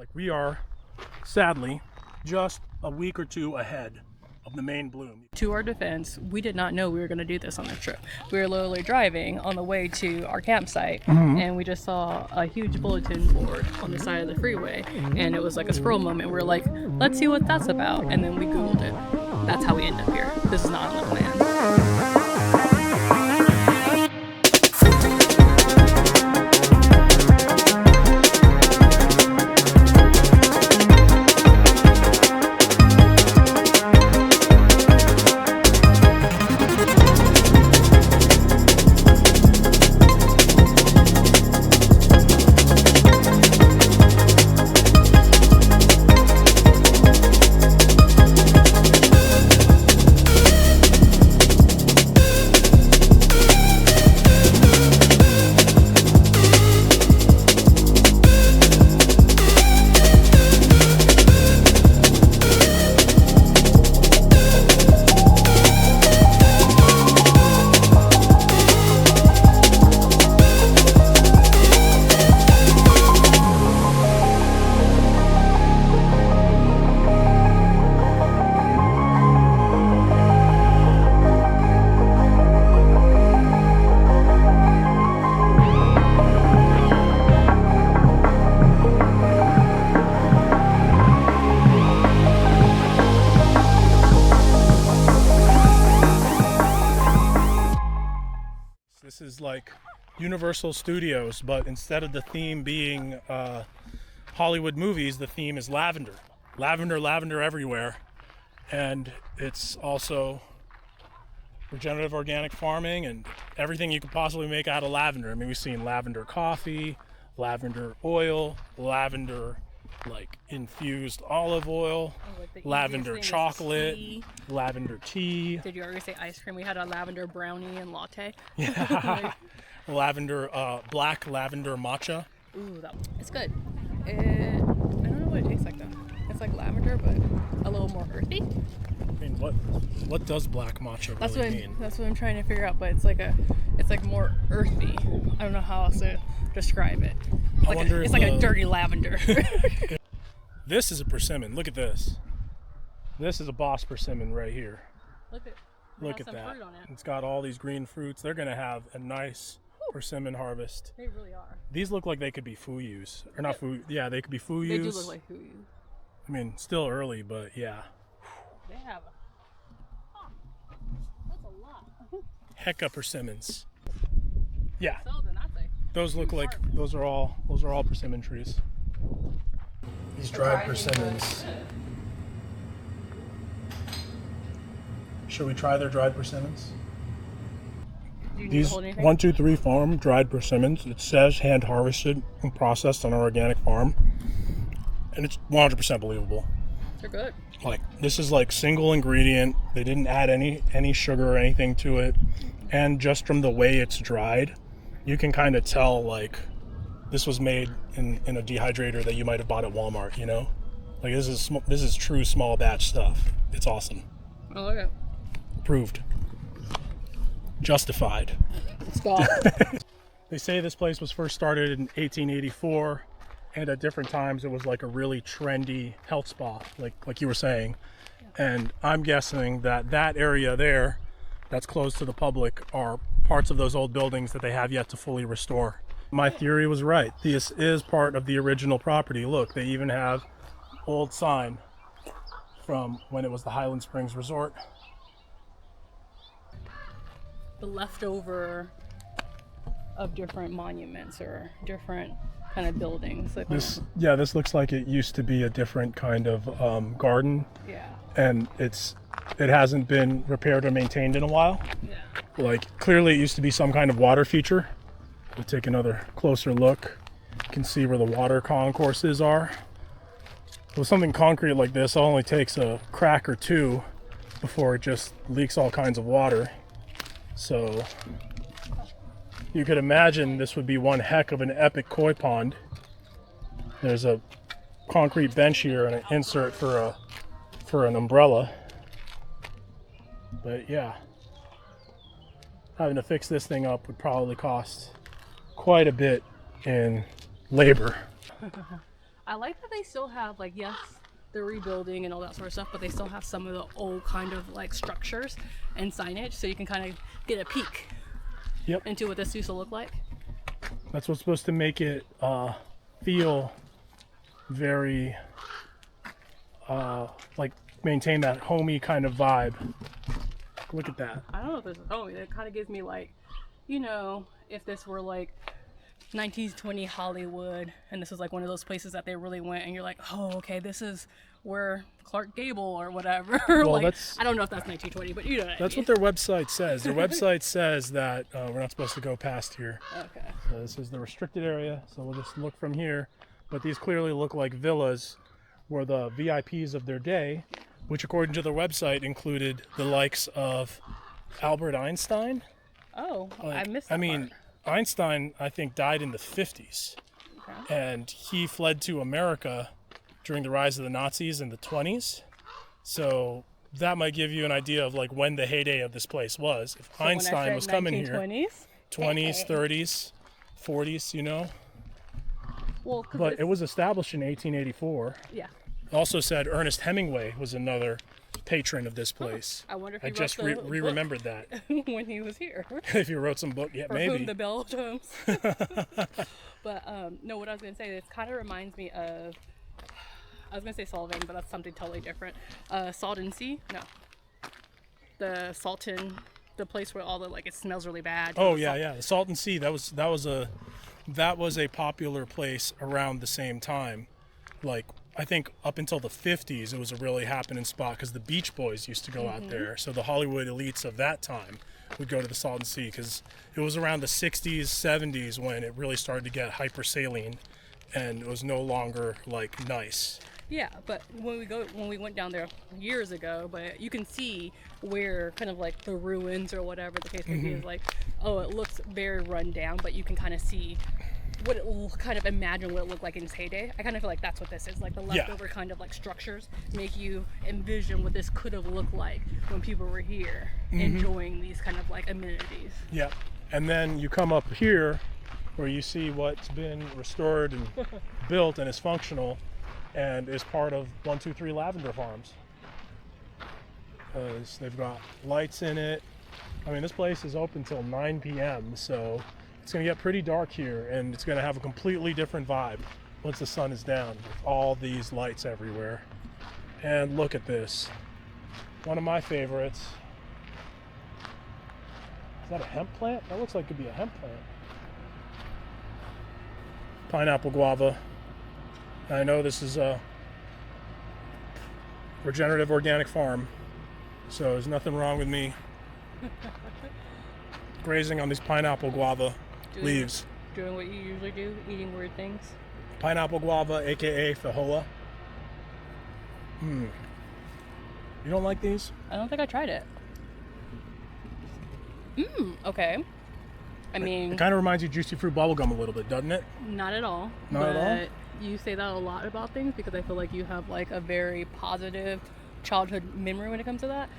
Like, we are, sadly, just a week or two ahead of the main bloom. To our defense, we did not know we were going to do this on this trip. We were literally driving on the way to our campsite, and we just saw a huge bulletin board on the side of the freeway, and it was like a scroll moment. We were like, let's see what that's about, and then we Googled it. That's how we end up here. This is not on the plan. This is like Universal Studios, but instead of the theme being Hollywood movies, the theme is lavender. Lavender, lavender everywhere. And it's also regenerative organic farming and everything you could possibly make out of lavender. I mean, we've seen lavender coffee, lavender oil, lavender like infused olive oil, lavender chocolate, lavender tea. Did you already say ice cream? We had a lavender brownie and latte. Yeah. Lavender, black lavender matcha. Ooh, it's good. I don't know what it tastes like though. It's like lavender, but a little more earthy. I mean, what does black matcha really mean? That's what I'm trying to figure out. But it's like more earthy. I don't know how else to describe it. It's like a dirty lavender. This is a persimmon. Look at this. This is a boss persimmon right here. Look at that. Fruit on it. It's got all these green fruits. They're gonna have a nice persimmon harvest. They really are. These look like they could be fuyus, or not fuyu. Yeah, they could be fuyus. They do look like fuyus. I mean, still early, but yeah. They have. That's a lot. Hecka persimmons. Yeah. So then that's those look like those are all persimmon trees. These dried persimmons. Should we try their dried persimmens? These 1, 2, 3 farm dried persimmons. It says hand harvested and processed on an organic farm, and it's 100% believable. They're good. Like, this is like single ingredient. They didn't add any sugar or anything to it, and just from the way it's dried, you can kind of tell like this was made in a dehydrator that you might have bought at Walmart. You know, like this is true small batch stuff. It's awesome. I like it. Approved. Justified. Stop. They say this place was first started in 1884, and at different times it was like a really trendy health spa, like you were saying. And I'm guessing that area there that's closed to the public are parts of those old buildings that they have yet to fully restore. My theory was right. This is part of the original property. Look, they even have old sign from when it was the Highland Springs Resort. The leftover of different monuments or different kind of buildings. Like this looks like it used to be a different kind of garden. Yeah. And it hasn't been repaired or maintained in a while. Yeah. Like, clearly it used to be some kind of water feature. We'll take another closer look. You can see where the water concourses are. With something concrete like this, it only takes a crack or two before it just leaks all kinds of water. So you could imagine this would be one heck of an epic koi pond. There's a concrete bench here and an insert for an umbrella. But yeah, having to fix this thing up would probably cost quite a bit in labor. I like that they still have, like, yes, they're rebuilding and all that sort of stuff, but they still have some of the old kind of like structures and signage, so you can kind of get a peek into what this used to look like. That's what's supposed to make it feel very like maintain that homey kind of vibe. Look at that. I don't know if this is homey. It kind of gives me like, you know, if this were like 1920 Hollywood and this is like one of those places that they really went and you're like, oh, okay, this is where Clark Gable or whatever. Well, like, I don't know if that's 1920, but you know that's what their website says. Their website says that we're not supposed to go past here. Okay. So this is the restricted area, so we'll just look from here. But these clearly look like villas were the VIPs of their day, which according to their website included the likes of Albert Einstein. Oh, I missed that part. Einstein, I think, died in the 50s, and he fled to America during the rise of the Nazis in the 20s. So that might give you an idea of like when the heyday of this place was. If so Einstein was coming here, 20s, 30s, 40s, you know. Well, but it was established in 1884. Yeah. Also said Ernest Hemingway was another patron of this place. I wonder if he I just remembered that when he was here. If he wrote some book, yeah, or maybe. Whom the Bell Tolls. But no, what I was gonna say, this kind of reminds me of. I was gonna say Sullivan, but that's something totally different. Salton Sea? No. The Salton, the place where all the like it smells really bad. Oh yeah. The Salton Sea. That was a popular place around the same time. Like I think up until the 50s, it was a really happening spot because the Beach Boys used to go out there. So the Hollywood elites of that time would go to the Salton Sea because it was around the 60s, 70s when it really started to get hyper saline, and it was no longer like nice. Yeah, but when we went down there years ago, but you can see where kind of like the ruins or whatever the case may be is like, oh, it looks very run down, but you can kind of see what it will kind of imagine what it looked like in its heyday. I kind of feel like that's what this is, like the leftover kind of like structures make you envision what this could have looked like when people were here enjoying these kind of like amenities. Yeah, and then you come up here where you see what's been restored and built and is functional and is part of 123 Lavender Farms. They've got lights in it. I mean, this place is open till 9 p.m. so it's going to get pretty dark here, and it's going to have a completely different vibe once the sun is down with all these lights everywhere. And look at this. One of my favorites. Is that a hemp plant? That looks like it could be a hemp plant. Pineapple guava. I know this is a regenerative organic farm, so there's nothing wrong with me grazing on these pineapple guava leaves. Doing what you usually do, eating weird things. Pineapple guava, aka fajola. You don't like these? I don't think I tried it. Okay. I mean, it kind of reminds you of juicy fruit bubblegum a little bit, doesn't it? Not at all. Not at all? You say that a lot about things because I feel like you have like a very positive childhood memory when it comes to that.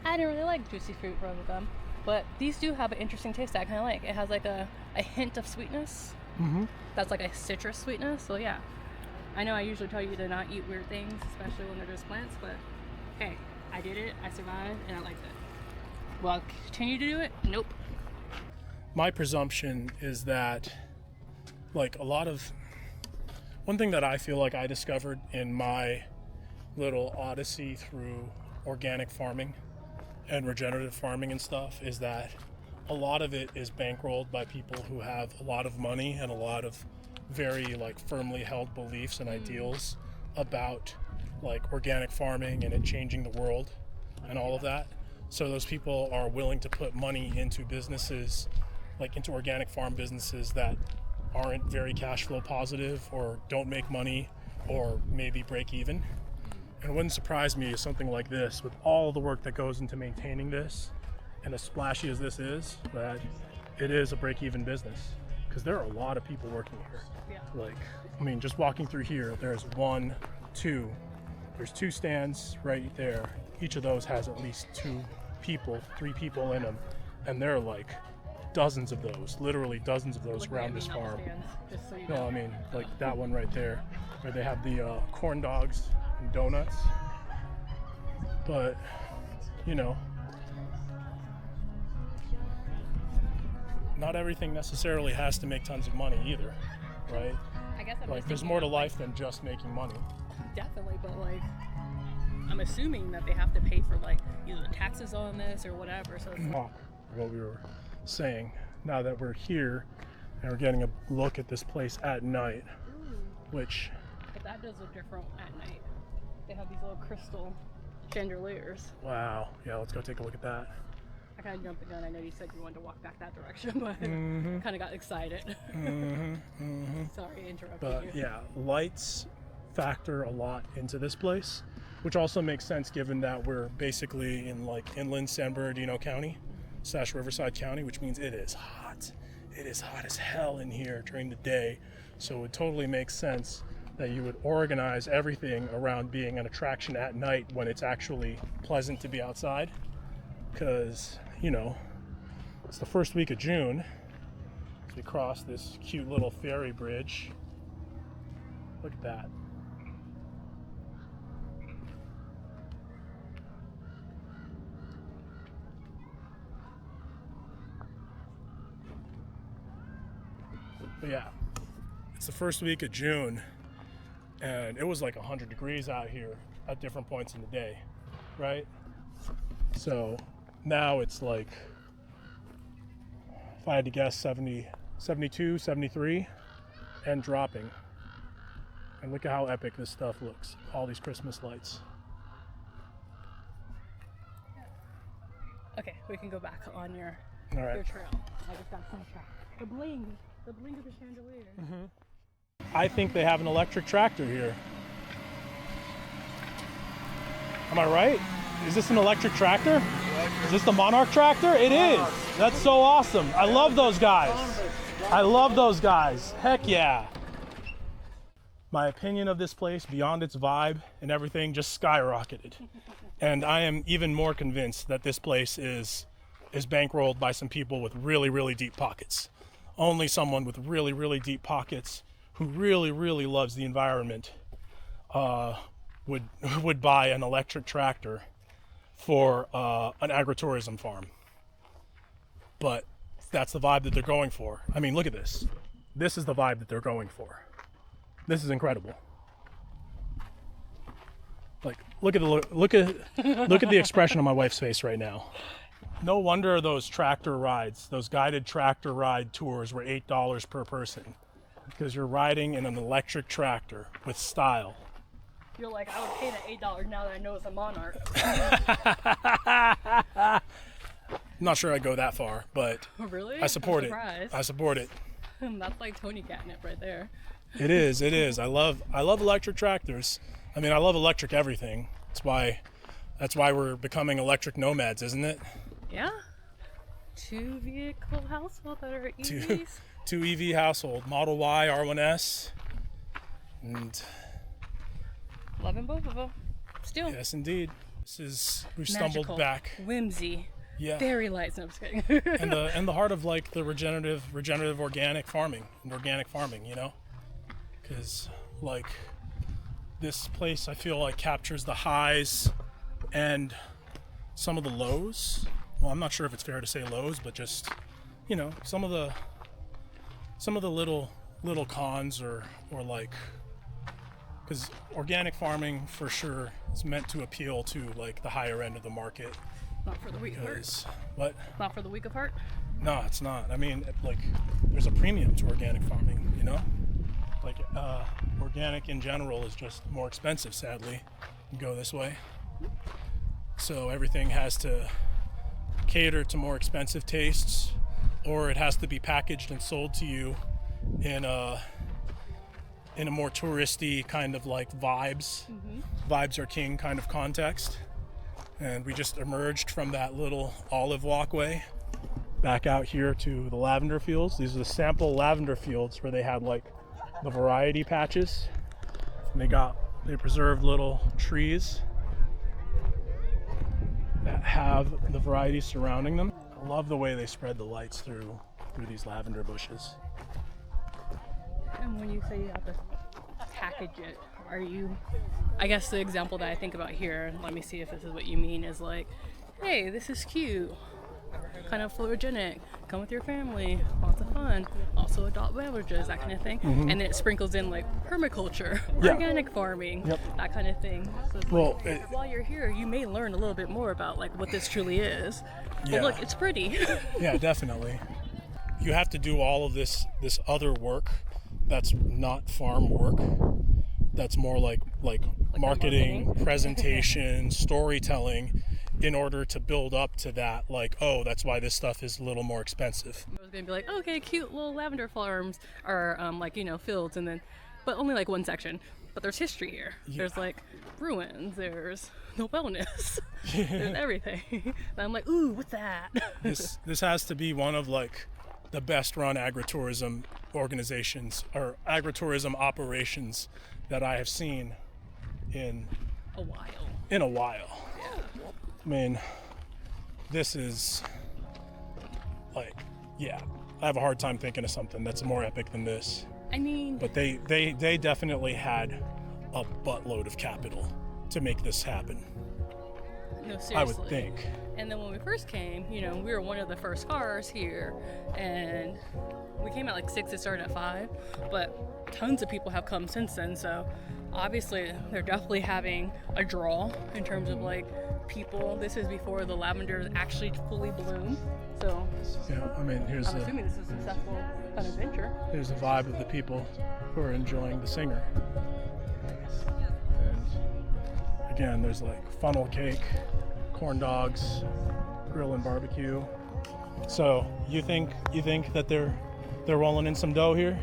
I didn't really like juicy fruit bubblegum, but these do have an interesting taste that I kind of like. It has like a hint of sweetness. That's like a citrus sweetness. So yeah, I know I usually tell you to not eat weird things, especially when they're just plants, but hey, I did it, I survived, and I liked it. Will I continue to do it? Nope. My presumption is that like one thing that I feel like I discovered in my little odyssey through organic farming and regenerative farming and stuff is that a lot of it is bankrolled by people who have a lot of money and a lot of very like firmly held beliefs and ideals about like organic farming and it changing the world and all of that. So those people are willing to put money into businesses, like into organic farm businesses that aren't very cash flow positive or don't make money or maybe break even. And it wouldn't surprise me if something like this, with all the work that goes into maintaining this and as splashy as this is, that it is a break-even business because there are a lot of people working here. Like, I mean, just walking through here, there's there's two stands right there. Each of those has at least 3 people in them, and there are like dozens of those, literally dozens of those around this farm. No, I mean like that one right there. where they have the corn dogs and donuts. But, you know, not everything necessarily has to make tons of money either, right? I guess I'm Like, there's more to life than just making money. Definitely, but like, I'm assuming that they have to pay for like either the taxes on this or whatever. So it's what we were saying, now that we're here and we're getting a look at this place at night, which... But that does look different at night. They have these little crystal chandeliers. Wow. Yeah, let's go take a look at that. I kind of jumped the gun. I know you said you wanted to walk back that direction, but kind of got excited. Sorry, I interrupted But you. yeah, lights factor a lot into this place, which also makes sense given that we're basically in like inland San Bernardino County / Riverside County, which means it is hot. It is hot as hell in here during the day. So it totally makes sense that you would organize everything around being an attraction at night when it's actually pleasant to be outside. Because, you know, it's the first week of June as we cross this cute little ferry bridge. Look at that. But yeah, it's the first week of June and it was like 100 degrees out here at different points in the day, right? So now it's like, if I had to guess, 70, 72, 73 and dropping. And look at how epic this stuff looks. All these Christmas lights. Okay, we can go back on your All right. trail. I just got sidetracked. The bling of the chandelier. I think they have an electric tractor here. Am I right? Is this an electric tractor? Is this the Monarch tractor? It is. That's so awesome. I love those guys. I love those guys. Heck yeah. My opinion of this place, beyond its vibe and everything, just skyrocketed. And I am even more convinced that this place is bankrolled by some people with really, really deep pockets. Only someone with really, really deep pockets who really, really loves the environment would buy an electric tractor for an agritourism farm. But that's the vibe that they're going for. I mean, look at this. This is the vibe that they're going for. This is incredible. Like, look at the expression on my wife's face right now. No wonder those tractor rides, those guided tractor ride tours were $8 per person, because you're riding in an electric tractor with style. You're like, I would pay the $8 now that I know it's a Monarch. I'm not sure I'd go that far, but Really? I support I'm it. surprised. I support it. That's like Tony catnip right there. It is. It is. I love electric tractors. I mean, I love electric everything. That's why we're becoming electric nomads, isn't it? Yeah. 2 vehicle household that are EVs. Two EV household, Model Y, R1S, and Loving both of them. Still. yes, indeed. We've stumbled Magical. back. Whimsy. Yeah. Fairy lights. No, I'm just kidding. and the heart of like the regenerative organic farming, you know, because like this place I feel like captures the highs and some of the lows. Well, I'm not sure if it's fair to say lows, but just, you know, some of the little cons or like, because organic farming for sure is meant to appeal to like the higher end of the market. Not for the weak of heart. What? Not for the weak of heart. No, it's not. I mean, like, there's a premium to organic farming, you know? Like, organic in general is just more expensive, sadly. You go this way. So everything has to cater to more expensive tastes, or it has to be packaged and sold to you in a more touristy kind of like vibes are king kind of context. And we just emerged from that little olive walkway back out here to the lavender fields. These are the sample lavender fields where they had like the variety patches. And they preserved little trees that have the varieties surrounding them. I love the way they spread the lights through these lavender bushes. And when you say you have to package it, are you, I guess the example that I think about here, let me see if this is what you mean, is like, hey, this is cute, kind of photogenic, come with your family, lots of fun, also adult beverages, that kind of thing. And then it sprinkles in like permaculture, organic farming, that kind of thing. So it's Well, like, while you're here, you may learn a little bit more about like what this truly is. Yeah. But look, it's pretty. Yeah, definitely. You have to do all of this other work that's not farm work. That's more like marketing, presentation, storytelling, in order to build up to that, like, oh, that's why this stuff is a little more expensive. I was gonna be like, okay, cute little lavender farms or like, you know, fields, and then, but only like one section. But there's history here. Yeah. There's like ruins. There's no wellness. There's everything. And I'm like, ooh, what's that? This has to be one of like the best run agritourism organizations or agritourism operations that I have seen in A while. Yeah. I mean, this is like, yeah, I have a hard time thinking of something that's more epic than this. I mean, But they definitely had a buttload of capital to make this happen. no, seriously. I would think. And then when we first came, you know, we were one of the first cars here, and we came at like 6, it started at 5, but tons of people have come since then, so obviously they're definitely having a draw in terms of like people. This is before the lavender actually fully bloomed, so Yeah, I mean, I'm assuming this is a successful kind of venture. here's the vibe of the people who are enjoying the singer. And again, there's like funnel cake, corn dogs, grill and barbecue. So you think that they're rolling in some dough here?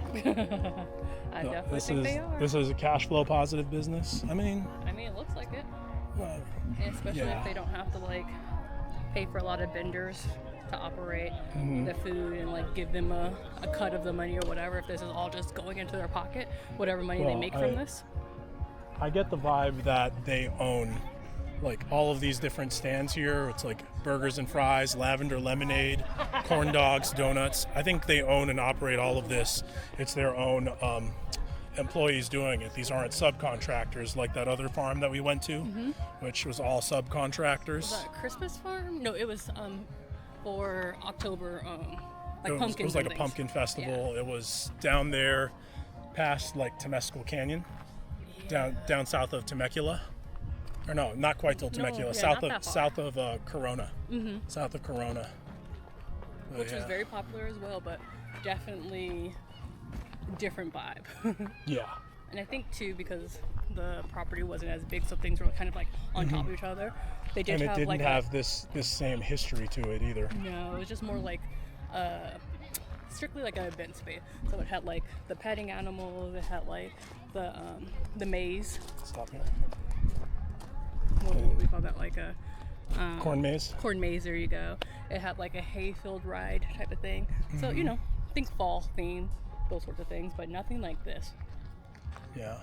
I definitely This think is they are. this is a cash flow positive business. I mean, it looks like it. well, And especially Yeah. if they don't have to like pay for a lot of vendors to operate Mm-hmm. the food and like give them a cut of the money or whatever. If this is all just going into their pocket, whatever money they Well, make from this. I get the vibe that they own like all of these different stands here. It's like burgers and fries, lavender lemonade, corn dogs, donuts. I think they own and operate all of this. It's their own employees doing it. These aren't subcontractors like that other farm that we went to, which was all subcontractors. Was that a Christmas farm? No, it was for October like It pumpkin. was like a pumpkin festival. It was down there past like Temescal Canyon, down south of Temecula. Or no, not quite till Temecula. yeah, south not that of far. south of Corona. South of Corona. But Which was yeah. very popular as well, but definitely different vibe. Yeah. And I think too, because the property wasn't as big, so things were kind of like on top of each other. They did And it have didn't like have this same history to it either. no, it was just more like strictly like an event space. So it had like the petting animals, it had like the maze. Stop here. What would we call that? Like a Corn maze. corn maze. There you go. It had like a hay-filled ride type of thing. So Mm-hmm. you know, think fall theme, those sorts of things, but nothing like this. Yeah.